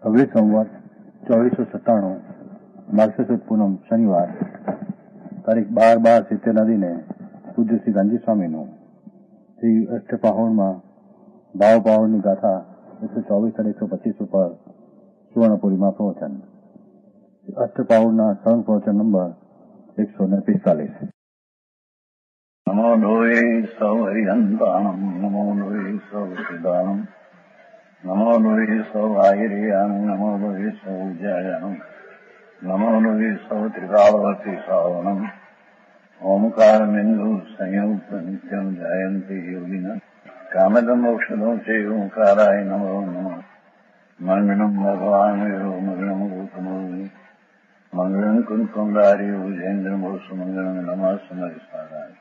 અવળી સંવત 2497 માર્ગશીર્ષ સુદ પૂનમ શનિવાર તારીખ 12/12/70 દિને પૂજ્ય શ્રી ગાંધી સ્વામીનું શ્રી અષ્ટપાહોણમાં ભાવપાહોણની ગાથા 124 અને 125 ઉપર સુવર્ણપુરીમાં પ્રવચન. અષ્ટપાહોણના સળંગ પ્રવચન નંબર 145. નમો લોહે સૌ હરિહંતાણમ નમો લોહે સૌ સિદ્ધાણમ નમો લોહે સૌ આયર્યામ નમો લોહે સૌ જયામ નમો લોહે સૌ ત્રિકાળવતી શ્રાવણમ ઓમકાર બિંદુ સંયુક્ત નિત્યમ જયંતિ યોગિન કામદમ મોક્ષદો છે ઓંકારાય નમો નમઃ મંગળમ ભગવાન વિરો મંગળમ ગૌતમો મંગળમ કુંકુંડારી ઉજેન્દ્ર મોક્ષ મંગળમ નમઃ સમરિસ્વાદાય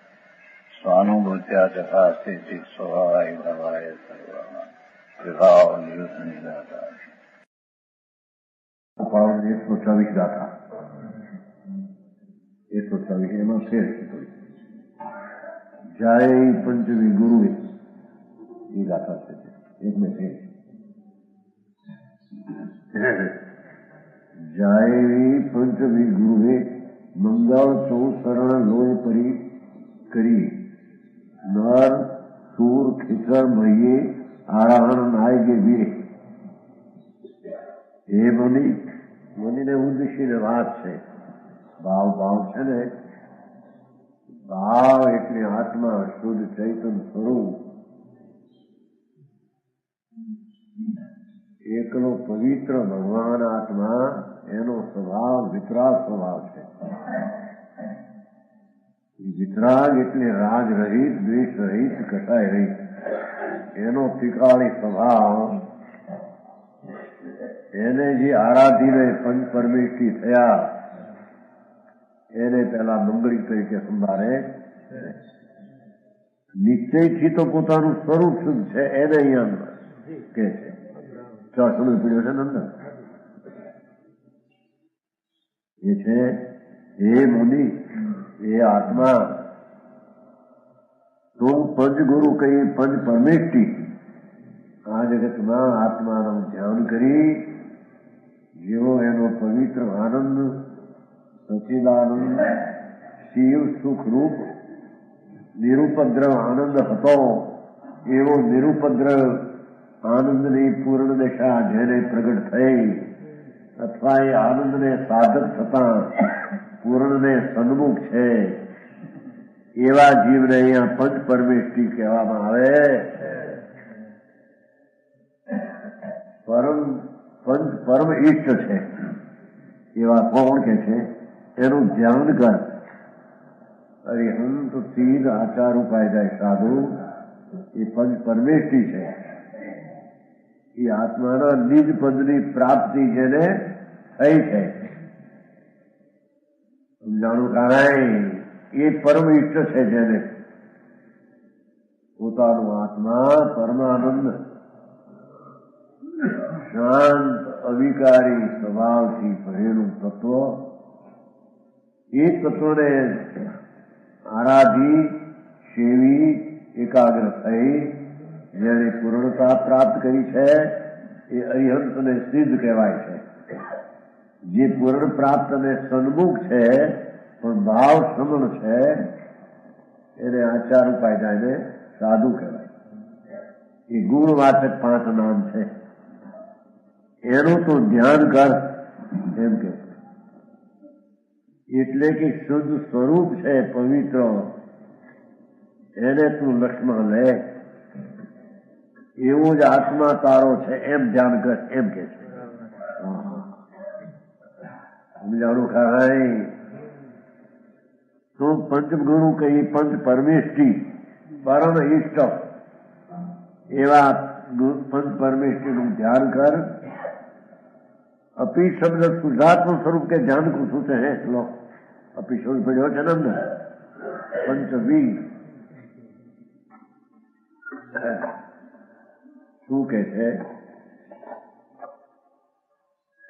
સ્વાનુભૂત્યા તથા સ્થિતિ સ્વભાવાય ભવાય સર્વમાં વિભાવ નિયુત નિરાકાર. 124 ગાથા 124 એમાં શેર જય પંચમી ગુરુએ એ ગાથા છે. એક મેં છે જય પંચમી ગુરુએ મંગળ સૌ શરણ લોય પરી કરી નર સૂર ખીચર મહીએ આરાહણ નાય કે વીરે. એ મનીને ઉદ્દેશીને વાત છે. ભાવ છે ને, ભાવ એટલે આત્મા શુદ્ધ ચૈતન્ય સ્વરૂપ એકલો પવિત્ર ભગવાન આત્મા, એનો સ્વભાવ વિતરાગ સ્વભાવ છે. વિતરાગ એટલે રાગ રહિત, દ્વેષ રહિત, કસાય રહિત. એનો ત્રિકાળી સ્વભાવ. એને જે આરાધીને પંચ પરમેષ્ઠી થયા એને પેલા મંગળી તરીકે સંભાળે. નિશ્ચયથી તો પોતાનું સ્વરૂપ શુદ્ધ છે એને અહીંયા કે છે. સમજ પડ્યો છે ને અંદર એ છે હે મુનિ, એ આત્મા તું પંચગુરુ કહી પંચ પરમેષ્ઠી આ જગતમાં આત્માનું ધ્યાન કરી જેવો એનો પવિત્ર આનંદ સચિદાનંદ શિવ સુખરૂપ નિરુપદ્રવ આનંદ હતો, એવો નિરુપદ્રવ આનંદની પૂર્ણ દશા જેને પ્રગટ થઈ અથવા એ આનંદને સાધક થતા પૂર્ણને સન્મુખ છે એવા જીવને અહીંયા પંચ પરમેષ્ઠી કહેવામાં આવે. પરમ ઈષ્ટ છે એવા કોણ કે છે? એનું ધ્યાન કર. અરિહંત સીધ આચાર ઉપાય સાધુ એ પંચ પરમેષ્ઠી છે. એ આત્માના નિજ પદની પ્રાપ્તિ જેને થઈ છે. સમજાણું કાંઈ એ પરમ ઈષ્ટ છે જેને પોતાનું આત્મા પરમાનંદ શાંત અવિકારી સ્વભાવથી ભરેલું તત્વ, એ તત્વને આરાધી સેવી એકાગ્ર થઈ જેને પૂર્ણતા પ્રાપ્ત કરી છે એ અરિહંતને સિદ્ધ કહેવાય છે. જે પૂર્ણ પ્રાપ્ત અને સન્મુખ છે પણ ભાવ સમણ છે એને આચાર ઉપાય સાધુ કહેવાય. એ ગુણવાચક 5 નામ છે. એનું તો ધ્યાન કર એમ કે એટલે કે શુદ્ધ સ્વરૂપ છે પવિત્ર, એને તું લક્ષ્મણ લે. એવો જ આત્મા તારો છે એમ ધ્યાન કર એમ કે છે. સમજાણું કાંઈ? તું પંચગુરુ કહી પંચ પરમેષ્ઠી પરમ ઈષ્ટ એવા પંચ પરમેષ્ઠીનું ધ્યાન કર. अपी शब्द शुद्धात्म स्वरूप के ध्यान को सूचे है. लो अपी शब्द पढ़ो છે ને અમને પંચવી શું કે છે?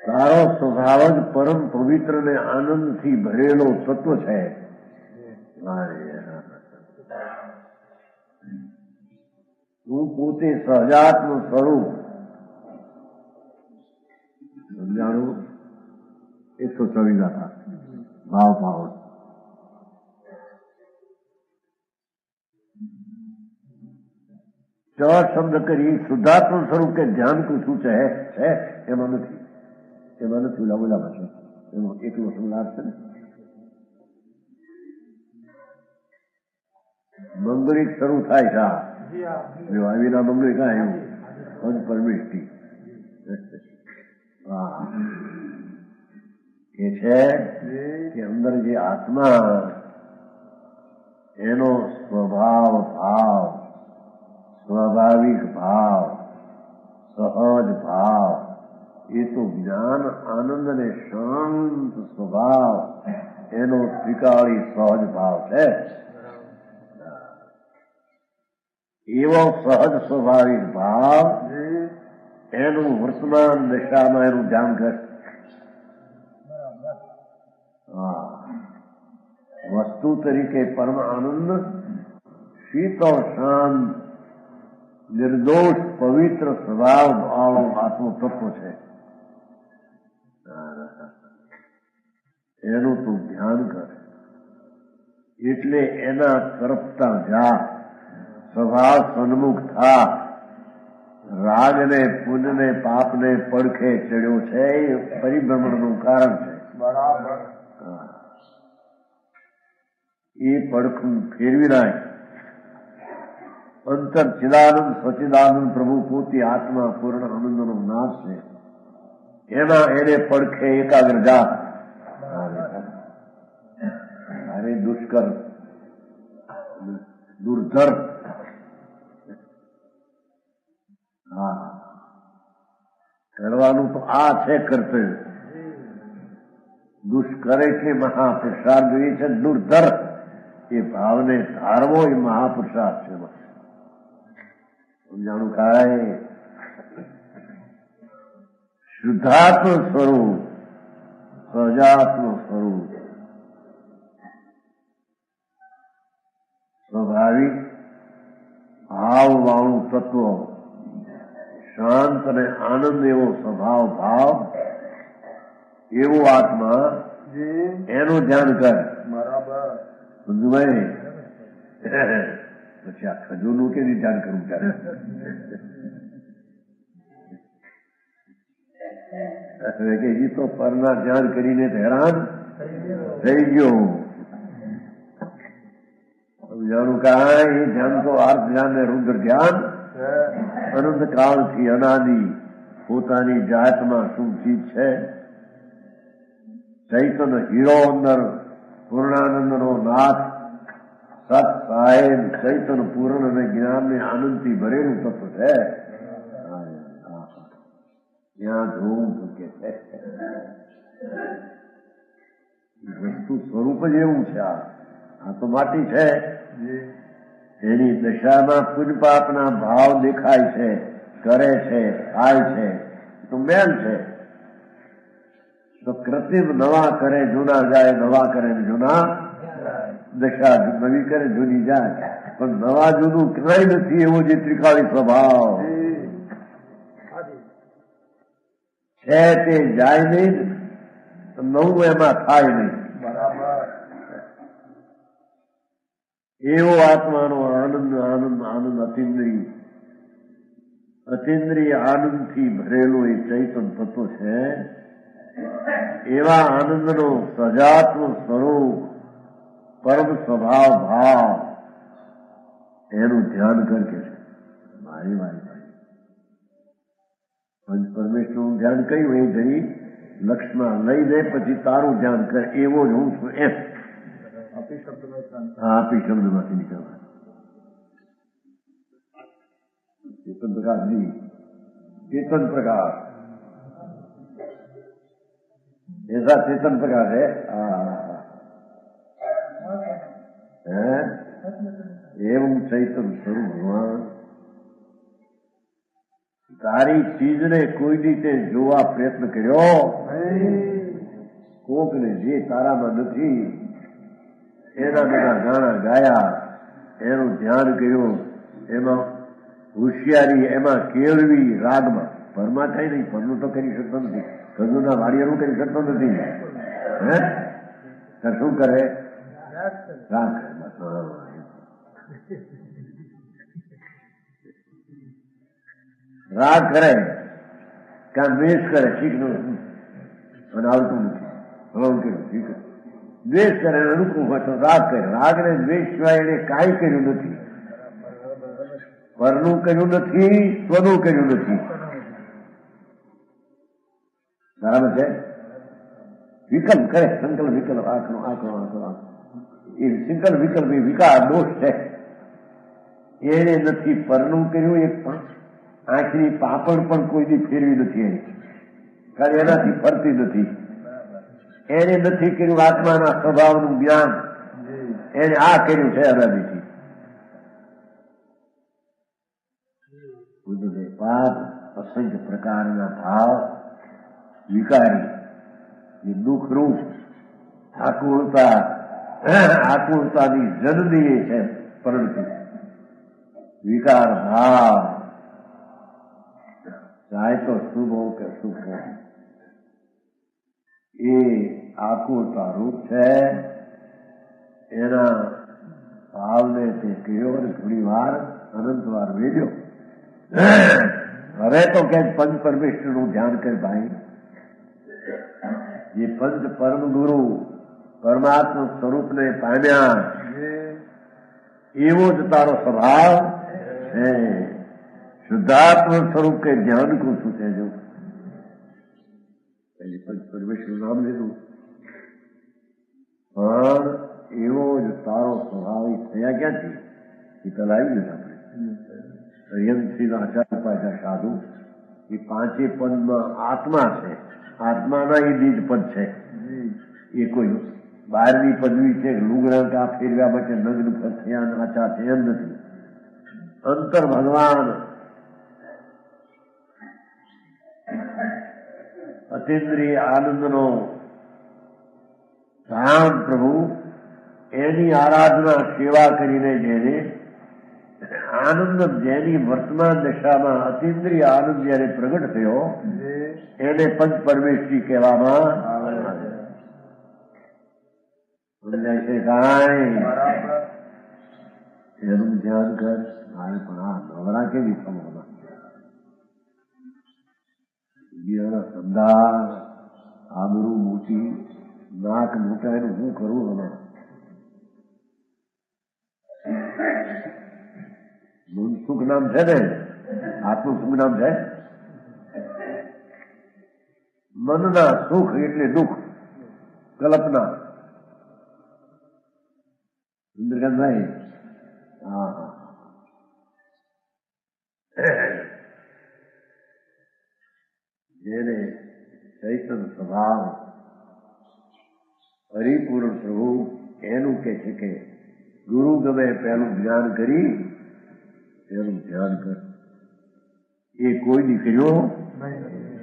તારો સ્વભાવ જ પરમ પવિત્ર ને આનંદથી ભરેલો તત્વ છે. તું પોતે સહજાત્મ સ્વરૂપ સમજાણું 124 હતા ભાવ ભાવ ચ શબ્દ કરી શુદ્ધાત્મ સ્વરૂપ કે ધ્યાન પૂછવું છે એમાં નથી ઓલામાં છે એમાં એકલો સંલાપ છે ને મંગળિક શરૂ થાય છે આવીના મંગળિક એવું અનપરમિષ્ટી એ છે કે અંદર જે આત્મા એનો સ્વભાવ ભાવ સ્વાભાવિક ભાવ સહજ ભાવ એ તો જ્ઞાન આનંદ અને શાંત સ્વભાવ એનો ત્રિકાળી સહજ ભાવ છે. એવો સહજ સ્વાભાવિક ભાવ એનું વર્તમાન દશામાં એનું ધ્યાન કરે. વસ્તુ તરીકે પરમ આનંદ શીતળ શાંત નિર્દોષ પવિત્ર સ્વભાવ ભાવ આત્મ તત્વ છે. એનું તું ધ્યાન કર એટલે એના તરફતા જા સ્વભાવ સન્મુખ થા. રાગને પુણ્યને પાપને પડખે ચડ્યો છે એ પરિભ્રમણનું કારણ છે. બરાબર એ પડખું ફેરવી નાખ. અંતર ચિદાનંદ સચિદાનંદ પ્રભુ પોતે આત્મા પૂર્ણ આનંદનો નાશ છે. એમાં એને પડખે એકાગ્ર જા. અરે દુષ્કર દુર્ધર કરવાનું તો આ છે કર્તવ્ય. દુષ્કર એટલે મહાપુરુષાર્થ જોઈએ છે. દુર્ધર એ ભાવને ધારવો એ મહાપુરુષાર્થ છે. સમજાણું કાંઈ શુદ્ધાત્મ સ્વરૂપ સહજાત્મ સ્વરૂપ સ્વાભાવિક ભાવવાળું તત્વ શાંત અને આનંદ એવો સ્વભાવ ભાવ એવો આત્મા એનું ધ્યાન કર. બરાબર સમજુભાઈ. પછી આ ખજૂરનું કેવી ધ્યાન કરવું ત્યારે કે હજી તો પરના ધ્યાન કરીને હેરાન થઈ ગયો. સમજાણું કાંઈ એ ધ્યાન તો આર્થ ધ્યાન ને રુદ્ર ધ્યાન અનંત કાળથી અનાદિ પોતાની જાતમાં શું ચીજ છે. ચૈતન હીરો અંદર પૂર્ણાનંદનો નાથ સત સાહેબ ચૈતન પૂર્ણ અને જ્ઞાનને આનંદથી ભરેલું તત્વ છે. ત્યાં જોવું કે વસ્તુ સ્વરૂપ જ એવું છે. આ તો માટી છે. એની દશામાં પુણ્ય પાપના ભાવ દેખાય છે, કરે છે, થાય છે તો મેલ છે. તો કૃત્રિમ નવા કરે જૂના જાય, નવા કરે જૂના દશા નવી કરે જૂની જાય. પણ નવા જૂનું ક્યાંય નથી એવો જે ત્રિકાળી સ્વભાવ છે તે જાય નહીં, નવું એમાં થાય નહીં. બરાબર એવો આત્માનો આનંદ આનંદ આનંદ અતિન્દ્રિય આનંદથી ભરેલો એ ચૈતન તત્વ છે. એવા આનંદનો સજાત્મ સ્વરૂપ પરમ સ્વભાવ ભાવ એનું ધ્યાન કરકે છે. મારી પરમેશ્વરનું ધ્યાન કર્યું એ જઈ લક્ષ્મણ લઈ દે પછી તારું ધ્યાન કર એવો જ હું છું એમ. આપી શબ્દમાંથી નીકળવા ચેતન પ્રકાશ નહીં, ચેતન પ્રકાશ ऐसा चेतन प्रकाश है. एवं चैतन स्वरूप भगवान તારી ચીજને કોઈ રીતે જોવા પ્રયત્ન કર્યો, કોકને જે તારામાં નથી એના બધા ગાણા ગાયા, એનું ધ્યાન કર્યું, એમાં હોશિયારી, એમાં કેળવી રાગમાં. પરમાં કઈ નહીં, પરનું તો કરી શકતો નથી. કદુના વાડિયાનું કઈ કરતો નથી, હે શું કરે? રાગ રાગ કરે કાં દ્વેષ કરે, શીખનું અને આવતું નથી, હળવું શીખ દ્વેષ કરે અનુકૂળ હોય તો રાગ કરે. રાગ ને દ્વેષ સિવાય એને કાંઈ કર્યું નથી, પરનું કર્યું નથી, સ્વનું કર્યું નથી. બરાબર છે? વિકલ્પ કરે, સંકલ્પ વિકલ્પ, આંખનો આંખનો આંખનો એ સંકલ્પ વિકલ્પ એ વિકાર દોષ છે. એને નથી પરનું કર્યું, એક પણ આંખની પાપડ પણ કોઈ દી ફેરવી નથી એની, કારણ એનાથી ફરતી નથી. એને નથી કર્યું આત્માના સ્વભાવનું જ્ઞાન, એને આ કર્યું છે અનાદિથી. પાપ અસંખ્ય પ્રકારના ભાવ વિકારી, એ દુઃખરૂપ આકુળતાની જનની છે, પરંતુ વિકાર ભાવ ચાહે તો શુભ હો કે શુભ હો, એ આકુળતા રૂપ છે. એના ભાવને તે કહ્યો અને થોડી વાર અનંત વાર વેડ્યો. હવે તો કે પંચ પરમેશ્વરનું ધ્યાન કર ભાઈ. જે પંચ પરમ ગુરુ પરમાત્મા સ્વરૂપને પામ્યા એવો જ તારો સ્વભાવ છે. શુદ્ધાત્મ સ્વરૂપ કે ધ્યાન કો શું છે? જો પહેલી પંચ પરમેશ્વર નામ લીધું, પણ એવો જ તારો સ્વાભાવિક થયા ક્યાંથી? એ પેલા આવી જશે આપણે યંત્રીના આચાર પાછા સાધુ. એ પાંચે પદમાં આત્મા છે, આત્માના એ બીજ પદ છે. એ કોઈ બહારની પદવી છે, લુગડા કા ફેરવ્યા માટે નગ્ન પદ થયા આચાર છે એમ નથી. અંતર ભગવાન અતિન્દ્રિય આનંદનો ધામ પ્રભુ, એની આરાધના સેવા કરીને જેને આનંદ, જેની વર્તમાન દશામાં અતિન્દ્રિય આનંદ જયારે પ્રગટ થયો એને પંચ પરમેશ્વરી કહેવામાં આવે છે. કાંઈ એનું ધ્યાન કર. મારે પણ આ નવરા કેવી સમોના સમદા આબરૂ મોટી, નાક મોટા, એનું શું કરવું? હમણાં સુખ નામ છે ને, આત્મનું સુખ નામ છે. મનના સુખ એટલે દુઃખ, કલ્પના. ઇન્દ્રકાંતભાઈ, હા હા, જેને ચૈતન સ્વભાવ પરિપૂર્ણ પ્રભુ એનું કે છે કે ગુરુ ગમે પહેલું જ્ઞાન કરી એનું ધ્યાન કર. એ કોઈ દીકરીઓ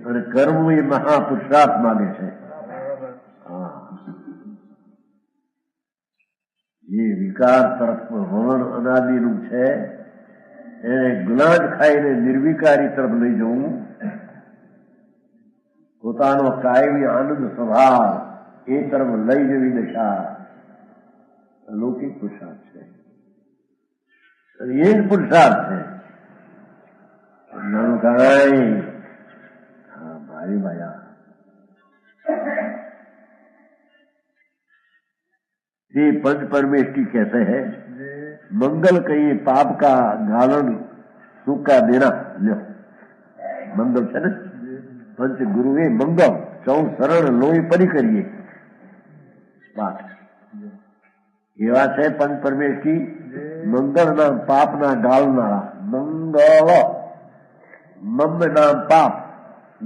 અને કર્મ એ મહાપુરુષાર્થ માને છે. જે વિકાર તરફ વલણ અનાદિનું છે એને ગુલાટ ખાઈને નિર્વિકારી તરફ લઈ જવું, પોતાનો કાયમી આનંદ સ્વભાવ એ તરફ લઈ જવી દશા અલૌકિક પુરુષાર્થ છે. એ જ પુરુષાર્થ છે. કાંઈ ભાઈ ભાયા ये पंच परमेष्टि कैसे है? मंगल कहिए पाप का गालन, सुख का देना. लो मंगल है ना, पंच गुरु એ મંગળ સૌ સરળ લોહી પરી કરીએ વાત એવા છે. પંચ પરમેષ્ઠી મંગળના પાપના ગાળનારા. મંગળ મમ નામ પાપ,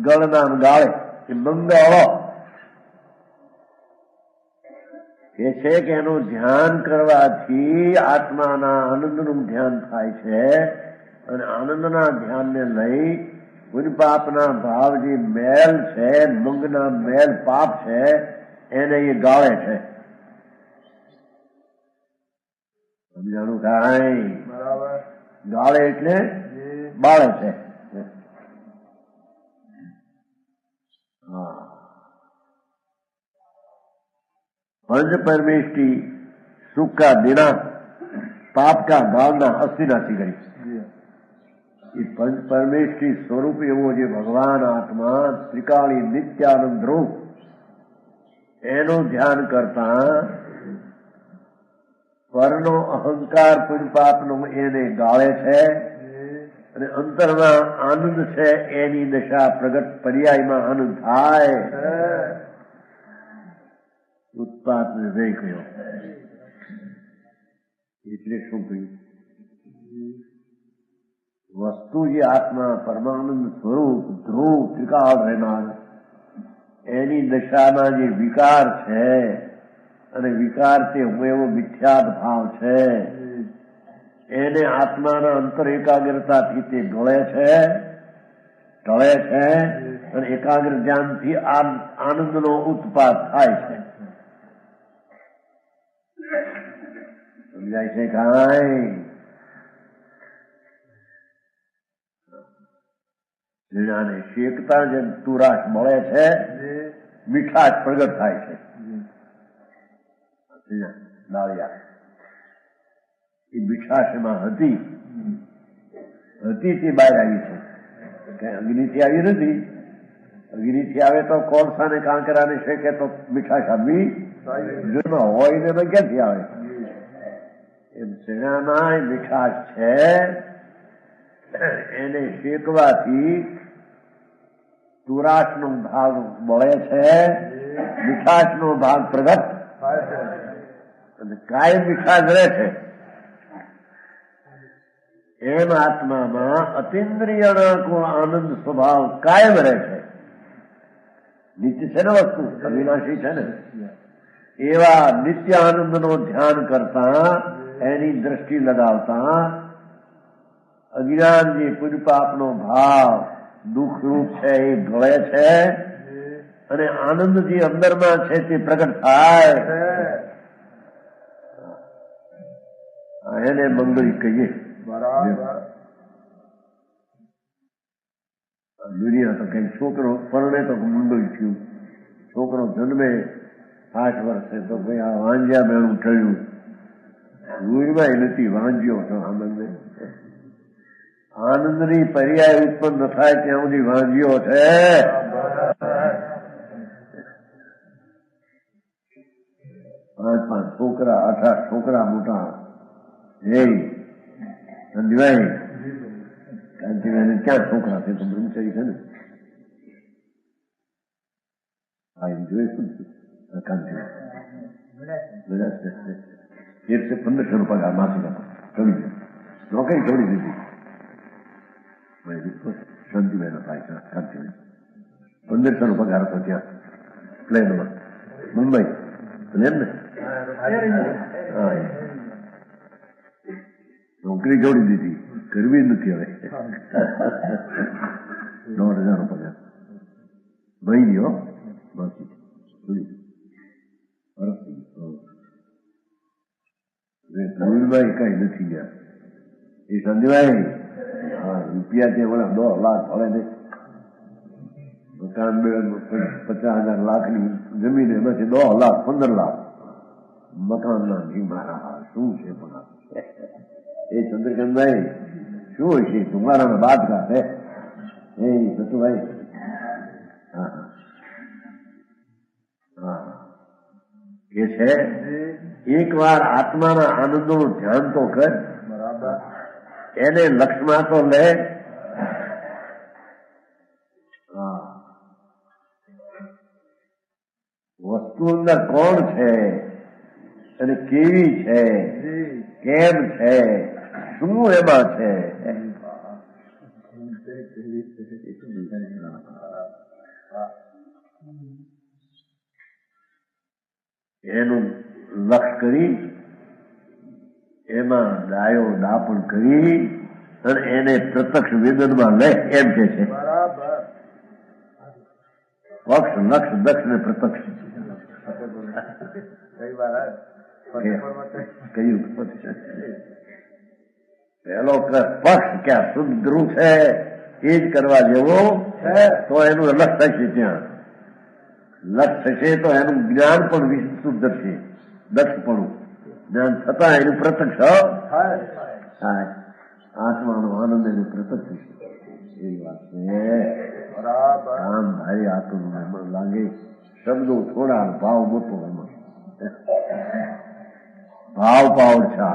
ગળ નામ ગાળે, એ મંગળ એ છે કે એનું ધ્યાન કરવાથી આત્માના આનંદનું ધ્યાન થાય છે, અને આનંદના ધ્યાનને લઈ પુણ્ય પાપના ભાવ જે મેલ છે, મંગના મેલ પાપ છે, એને એ ગાળે છે. સમજાણું? કાંઈ ગાળે એટલે બાળે છે. पंच परमेष्टि सुख का देना, पाप का गालना, अस्थि કરી. એ पंच परमेष्टि સ્વરૂપ એવો જે ભગવાન આત્મા ત્રિકાળી નિત્યાનંદ રૂપ એનું ધ્યાન કરતા પરનો અહંકાર પુંજપાપનો એને ગાળે છે અને અંતરમાં આનંદ છે એની દશા પ્રગટ પર્યાયમાં આનંદ થાય. ઉત્પાત વિજય કયો એટલે શું કહ્યું? વસ્તુ જે આત્મા પરમાનંદ સ્વરૂપ ધ્રુવ ત્રિકાળ રહેનાર એની દશામાં જે વિકાર છે અને વિકાર તે હું એવો મિથ્યાદ ભાવ છે એને આત્માના અંતર એકાગ્રતાથી તે ઢળે છે અને એકાગ્ર ધ્યાનથી આનંદનો ઉત્પાદ થાય છે. સમજાય છે કાંઈ? ઝીણાને શેકતા જેમ તુરાશ મળે છે, મીઠાશ પ્રગટ થાય છે. દાળિયા એ મીઠાશ એમાં હતી તે બહાર આવી છે. કઈ અગ્નિથી આવી નથી. અગ્નિથી આવે તો કોલસાને કાંકરાને શેકે તો મીઠાશ આવી હોય ને ક્યાંથી આવે? એમ શેણામાં મીઠાશ છે, એને શેકવાથી તુરાશનો ભાગ બળે છે, મીઠાશનો ભાગ પ્રગટ અને કાયમ મીઠાશ રહે છે. એમ આત્મામાં અતિન્દ્રિયનો આનંદ સ્વભાવ કાયમ રહે છે. નિત્ય છે ને વસ્તુ, અવિનાશી છે ને. એવા નિત્ય આનંદનો ધ્યાન કરતા એની દ્રષ્ટિ લગાવતા અજ્ઞાન જે પુંજપાપનો ભાવ દુઃખરૂપ છે એ ગળે છે અને આનંદ જે અંદરમાં છે તે પ્રગટ થાય. એને મંગળી કહીએ. દુનિયા તો કઈ છોકરો પરણે તો મંગળી થયું, છોકરો જન્મે 8 વર્ષે તો ભાઈ આ વાંજ્યા બેણું થયું. ગુરુમાં નથી વાંજ્યો તો આનંદ આનંદની પર્યાય ઉત્પન્ન થાય ત્યાં સુધી વાંજ્યો છે. 5 છોકરા 8 છોકરા મોટા સંજયભાઈ કાંતિભાઈ ક્યાં છોકરા છે તો બ્રહ્મચારી છે ને. હા એમ જોઈશું કાંતિભાઈ 1500 પગાર માસિક છોડી નોકરી છોડી દીધી. શાંતિભાઈ થાય શાંતિભાઈ 1500 પગાર હતો ત્યાં પ્લેનમાં મુંબઈ પ્લેન ને. નોકરી જોડી દીધી, કરવી નથી હવે. 9,000 પગાર મહિની માસિક મૂળભાઈ કઈ નથી ગયા. એ સંજયભાઈ રૂપિયા ત્યાં વળે 10 લાખ ભળે નહીં. મકાન 50,000 લાખની જમીન એમાંથી 10 લાખ 15 લાખ મકાનના મારા શું છે પણ એ ચંદ્રકાંતભાઈ શું હોય છે તમારા બાદ કાઢે એ સતુભાઈ. એ છે એક વાર આત્માના આનંદોનું ધ્યાન તો કર, એને લક્ષમાં તો લે. વસ્તુ અંદર કોણ છે અને કેવી છે, કેમ છે, શું એમાં છે એનું લક્ષ કરી એમાં ડાયો ડાપણ કરી અને એને પ્રત્યક્ષ વેદનમાં લે એમ કે છે. પક્ષ લક્ષ દક્ષ ને પ્રત્યક્ષ કહ્યું. પેલો પક્ષ ક્યાં શુદ્ધ ધ્રુવ છે એ જ કરવા જેવો તો એનું લક્ષ થશે ત્યાં. લક્ષ થશે તો એનું જ્ઞાન પણ વિશુદ્ધ છે, દક્ષપણું જ્ઞાન થતા એનું પ્રત્યક્ષ થાય. આત્માનો આનંદ એનું પ્રત્યક્ષ થશે. એવી વાત છે. આમ ભાઈ આ તો મન લાગે શબ્દો થોડા, ભાવ મોટો એમાં ભાવ પાવર છે.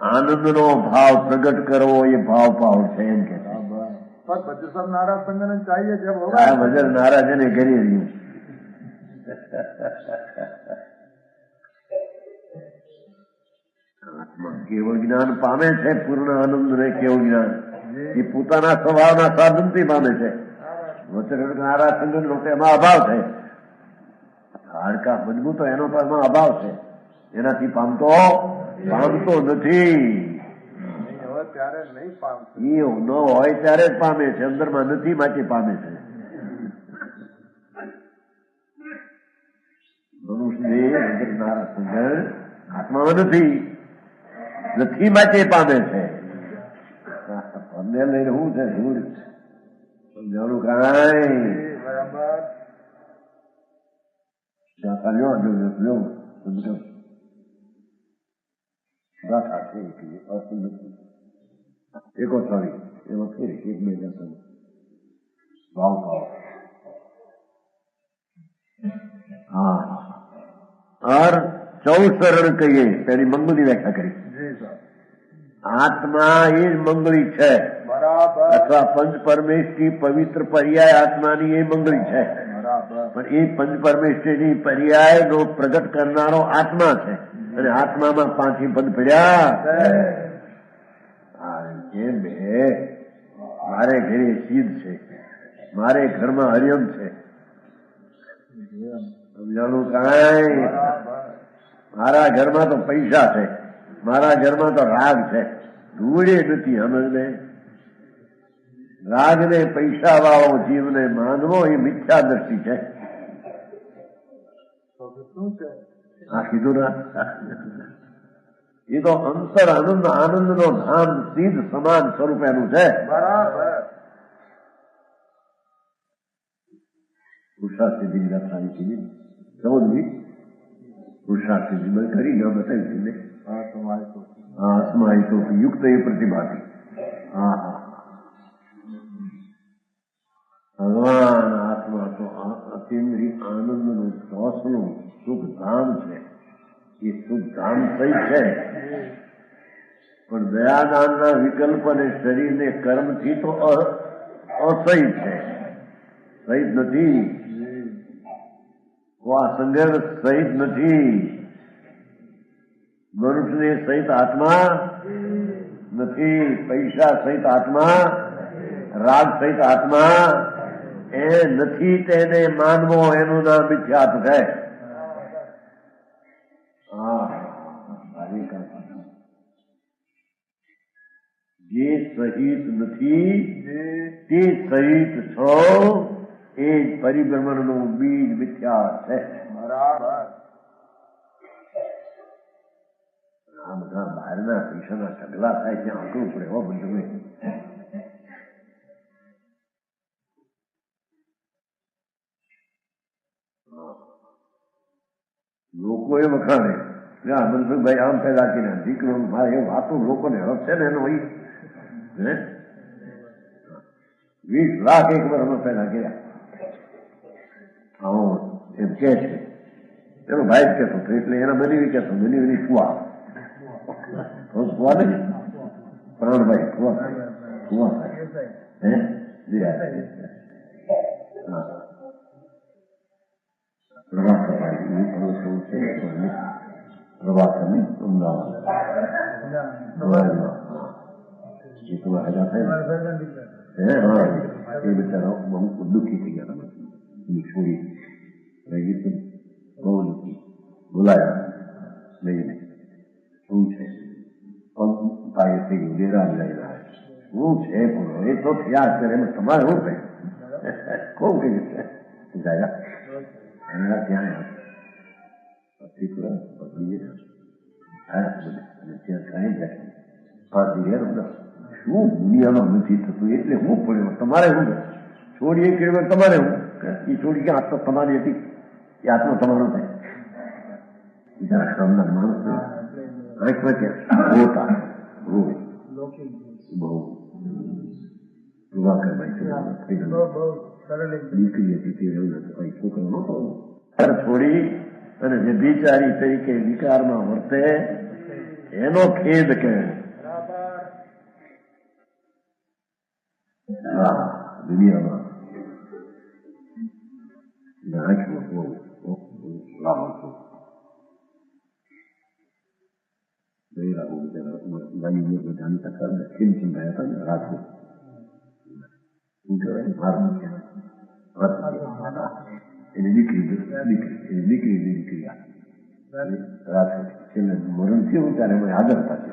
આનંદનો ભાવ પ્રગટ કરવો એ ભાવ પાવર છે એમ કે નારાજ સંગને ચાહીએ છે ભજન નારાજ એને કરી રહ્યું. આત્મા કેવળ જ્ઞાન પામે છે, પૂર્ણ આનંદ ને કેવળ જ્ઞાન એ પોતાના સ્વભાવના સાધનથી પામે છે. વચન નારાજ સંગન લોકો એમાં અભાવ છે. હાડકા મજબૂતો એનો તો એમાં અભાવ છે, એનાથી પામતો નથી. ત્યારે નહીં પામતો, એ ન હોય ત્યારે જ પામે છે, અંદરમાં નથી માટે પામે છે. મનુષ્ય નારાજ સંગન આત્મામાં નથી માટે પામે છે. પદને લઈને શું છે સમજાણું કાંઈ બરાબર. એકો સોરી એમાં ફેર એક બે ભાવ ભાવ હા और 14 શરણ કહીએ તેની મંગળની વ્યાખ્યા કરી. આત્મા એ જ મંગળી છે, બરાબર. અથવા પંચ પરમેષ્ઠી પવિત્ર પર્યાય આત્માની એ મંગળી છે. પણ એ પંચ પરમેષ્ઠીની પર્યાય નો પ્રગટ કરનારો આત્મા છે, અને આત્મામાં 5 પદ પડ્યા. મારે ઘરે સિદ્ધ છે, મારે ઘરમાં હરિયમ છે, સમજાણું કાંઈ? મારા ઘરમાં તો પૈસા છે, મારા ઘરમાં તો રાગ છે, ધૂળે નથી. અમને રાગ ને પૈસા વાળો જીવને માનવો એ મિથ્યા દ્રષ્ટિ છે. આ કીધું ના, એ તો અંતર આનંદ નો ધામ સિદ્ધ સમાન સ્વરૂપ એનું છે. બરાબર. પુરુષાર્થ સિદ્ધિની વ્યાખ્યા કીધી, ચૌદમી પુરુષાર્થ સિદ્ધિ કરી ન બતાવી ને. અસ્માહિતો યુક્ત એ પ્રતિભાતી. હા હા, ભગવાન આત્મા તો અતિન્દ્રિય આનંદનું ટોસનું સુખ ધામ છે. એ સુખ ધામ સહિત છે, પણ દયાદાનના વિકલ્પ અને શરીરને કર્મથી તો અસહિત છે, સહિત નથી. આ સંઘર્ષ સહિત નથી. મનુષ્યને સહિત આત્મા નથી, પૈસા સહિત આત્મા, રાગ સહિત આત્મા એ નથી. તેને માનવો એનું નામ મિથ્યાત્વ છે. જે સહિત નથી તે સહિત છો, એ જ પરિભ્રમણનું બીજ મિથ્યા છે. બરાબર. આ બધા બહારના પૈસાના ઢગલા થાય ત્યાં આંકડું પડે. હો તમે લોકો એ વખાણે મનસુખભાઈ આમ પેદા કર્યા, દીકરો મારે એ વાતો લોકોને હશે ને એનો 20 લાખ એક વર્ષમાં પેદા કર્યા. આવો એમ કે છે. એનો ભાઈ જ કહેતો હતો, એટલે એના બની કહેતો બની ફુવા ફુવા ને પ્રાણભાઈ ફુવા પ્રભાસમી અમદાવાદ એ તો હાજા થાય. એ બિચારા બહુ દુઃખી થઈ ગયા. છોડી બહુ દુઃખી બોલાયા લઈને શું છે ભાઈ થઈ ગયું ડેરા લઈ રહ્યા શું છે પણ એ તો થયા કરે એમ તમારે શું કહે કોણ કહી જાય એના ત્યાં પછી પકડીએ ત્યાં કાંઈ જાય શું દુનિયામાં નથી થતું એટલે હું પડ્યો તમારે શું છોડીએ કે તમારે હું એ છોડી કે આત્મા તમારી હતી, એ આત્મા તમારો થાય. બીજા શ્રમના માણસ આંખમાં ક્યાં રોતા રોજ બહુ દીકરી હતી તે છોકરો નતો છોડી અને વ્યભિચારી તરીકે વિકારમાં વર્તે એનો ખેદ કે દુનિયામાં એની દીકરી છેલ્લે મરણ થયું ત્યારે અમે આગળ થશે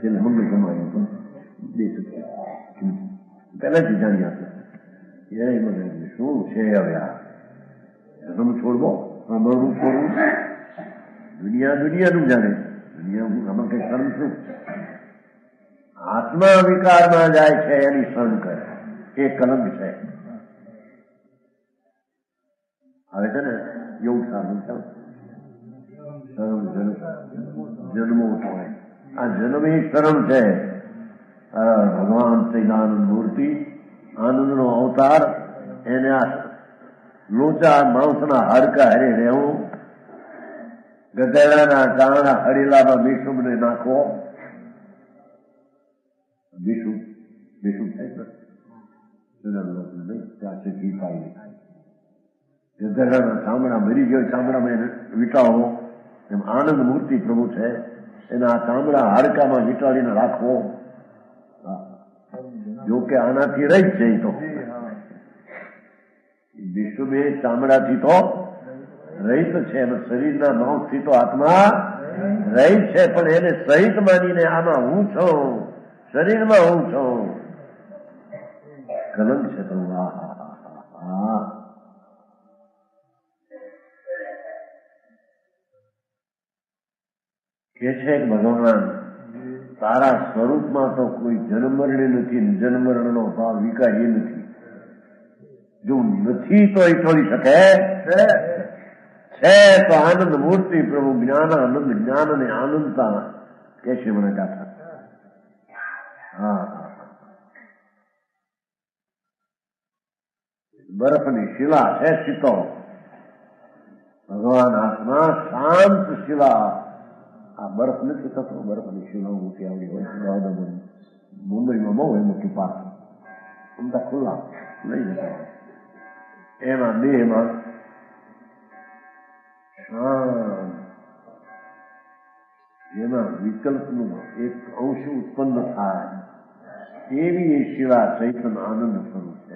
છેલ્લે મંગળ કમાયું પહેલાથી જાણી આપે શું છે હવે આ ધર્મ છોડવો આંબળવું છોડવું દુનિયાનું જાણે દુનિયા આમાં કઈ શરમ શું આત્મા વિકારમાં જાય છે એની શરમ કરે એ કલંક છે. આવે છે ને યોગ સાધન શરમ જન્મો થાય આ જન્મ એ શરમ છે. ભગવાન સૈદાનંદ મૂર્તિ આનંદનો અવતાર એને આ લોચા માંસના હાડકા હરે રહેવું ગધેડાના કારણા હરેલામાં વિષુમને નાખવો વિષુમ થાય ત્યાંથી ઘી પાઈ ગધેડાના ચામડા મરી ગયો ચામડામાં એને વીંટાળવો એમ આનંદ મૂર્તિ પ્રભુ છે એના ચામડા હાડકામાં વીંટાળીને રાખવો. જો કે આનાથી રહી છે એ તો વિશ્વ એ ચામડાથી તો રહિત છે અને શરીરના માંસથી તો આત્મા રહિત છે પણ એને સહિત માનીને આમાં હું છું શરીરમાં હું છું કલંક છે. તો કે છે ભગવાન તારા સ્વરૂપમાં તો કોઈ જન્મરણ નથી, જન્મરણનો ભાવ વિકારી નથી. જો નથી તો એ છોડી શકે છે તો આનંદ મૂર્તિ પ્રભુ જ્ઞાન આનંદ જ્ઞાન અને આનંદતા કે છે મને ગાથા. હા બરફની શિલા છે શીતળ ભગવાન આત્મા શાંત શિલા. આ બરફ નથી થતો બરફની શિલા મોટી આવડી હોય મુંબઈમાં બહુ હોય મોટી પાક અમદા ખુલ્લા લઈ જતા એમાં દેહમાં જેમાં વિકલ્પનું એક અંશ ઉત્પન્ન થાય એવી એ શિલા ચૈતન આનંદ સ્વરૂપ છે.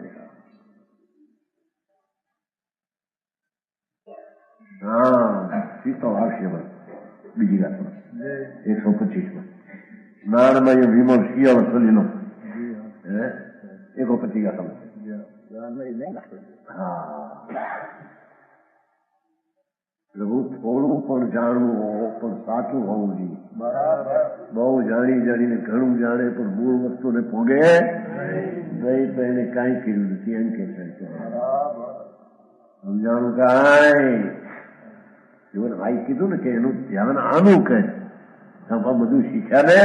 શીતળ આવશે બીજી વાત 125 નાણમય વિમલ શિયાળ સલીનો 125 પ્રભુ થોડું પણ જાણવું પણ સાચું હોવું જોઈએ. બહુ જાણીને ઘણું જાણે પણ મૂળ વસ્તુને ભોગે નહીં તો એને કાંઈ કર્યું નથી એમ કે છે. સમજાણું કાંઈ જીવન ભાઈ કીધું ને કે એનું ધ્યાન આનું કહે બધું શીખ્યા ને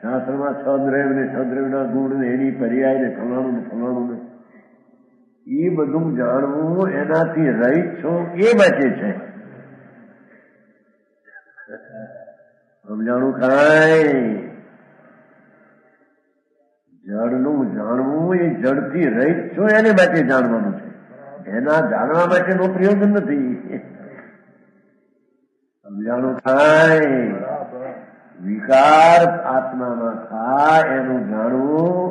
શાસ્ત્રમાં છદ્રવ ને છદ્રવના ગુણ ને એની પર્યાય ને ફલાણું ને એ બધું જાણવું એનાથી રહિત છું એ માટે છે. સમજાણું કાંઈ જળનું જાણવું એ જળથી રહિત છું એને માટે જાણવાનું છે. એના જાણવા માટેનો પ્રયોજન નથી. સમજાણું કાંઈ વિકાર આત્મામાં થાય એનું જાણવું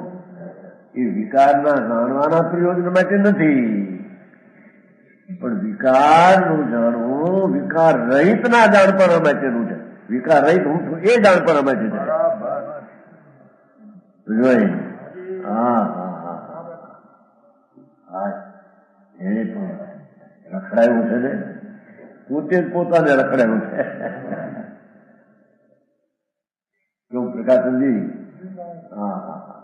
એ વિકારના જાણવાના પ્રયોજન માટે નથી પણ વિકારનું જાણવું વિકાર રહિતના જાણપણા માટેનું છે. વિકાર રહિત હું છું એ જાણપણા માટે છે. એને પણ રખડાયું છે ને પોતે જ પોતાને રખડાયું છે. કેવું પ્રકાશનજી? હા